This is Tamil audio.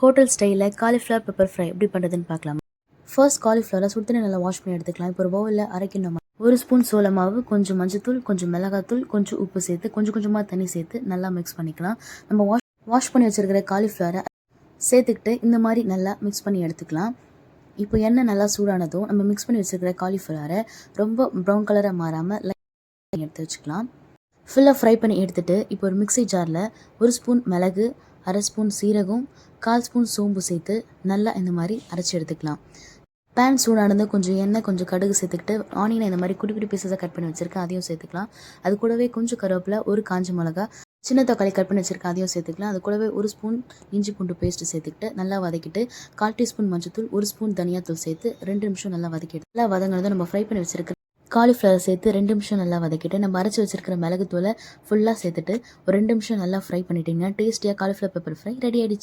ஹோட்டல் ஸ்டைலில் காலிஃப்ளவர் பெப்பர் ஃப்ரை எப்படி பண்ணுறதுன்னு பார்க்கலாம். ஃபர்ஸ்ட் காலிஃப்ளவரை சுடுதண்ணி நல்லா வாஷ் பண்ணி எடுத்துக்கலாம். இப்போ ஒரு பவுலில் அரைக்கணும். ஒரு ஸ்பூன் சோள மாவு, கொஞ்சம் மஞ்சத்தூள், கொஞ்சம் மிளகாத்தூள், கொஞ்சம் உப்பு சேர்த்து கொஞ்சம் கொஞ்சமாக தண்ணி சேர்த்து நல்லா மிக்ஸ் பண்ணிக்கலாம். நம்ம வாஷ் பண்ணி வச்சுருக்கிற காலிஃப்ளவரை சேர்த்துக்கிட்டு இந்த மாதிரி நல்லா மிக்ஸ் பண்ணி எடுத்துக்கலாம். இப்போ எண்ணெய் நல்லா சூடானதும் நம்ம மிக்ஸ் பண்ணி வச்சுருக்கிற காலிஃப்ளவரை ரொம்ப ப்ரௌன் கலராக மாறாமல் லைட் எடுத்து வச்சுக்கலாம். ஃபுல்லாக ஃப்ரை பண்ணி எடுத்துகிட்டு இப்போ ஒரு மிக்ஸி ஜாரில் ஒரு ஸ்பூன் மிளகு, அரை ஸ்பூன் சீரகம், 1/4 ஸ்பூன் சோம்பு சேர்த்து நல்லா இந்த மாதிரி அரைச்சி எடுத்துக்கலாம். பேன் சூடானது கொஞ்சம் எண்ணெய், கொஞ்சம் கடுகு சேர்த்துக்கிட்டு ஆனியனை இந்த மாதிரி குட்டி குட்டி பீஸஸாக கட் பண்ணி வச்சுருக்கேன், அதையும் சேர்த்துக்கலாம். அது கூடவே கொஞ்சம் கருவேப்பிலை, ஒரு காஞ்ச மிளகா, சின்ன தக்காளி கட் பண்ணி வச்சுருக்கேன், அதையும் சேர்த்துக்கலாம். அது கூடவே ஒரு ஸ்பூன் இஞ்சி பூண்டு பேஸ்ட்டு சேர்த்துக்கிட்டு நல்லா வதக்கிட்டு 1/4 டீஸ்பூன் மஞ்சத்தூள், ஒரு ஸ்பூன் தனியாத்தூள் சேர்த்து 2 நிமிஷம் நல்லா வதக்கிட்டு நல்லா வதங்கினதும் நம்ம ஃப்ரை பண்ணி வச்சுருக்க காலிஃப்ளவர் சேர்த்து 2 நிமிஷம் நல்லா வதக்கிட்டு நம்ம அரைச்சி வச்சிருக்கிற மிளகுத்தூளை ஃபுல்லாக சேர்த்துட்டு ஒரு 2 நிமிஷம் நல்லா ஃப்ரை பண்ணிட்டீங்கன்னா டேஸ்டியாக காலிஃப்ளவர் பெப்பர் ஃப்ரை ரெடி ஆகிடுச்சு.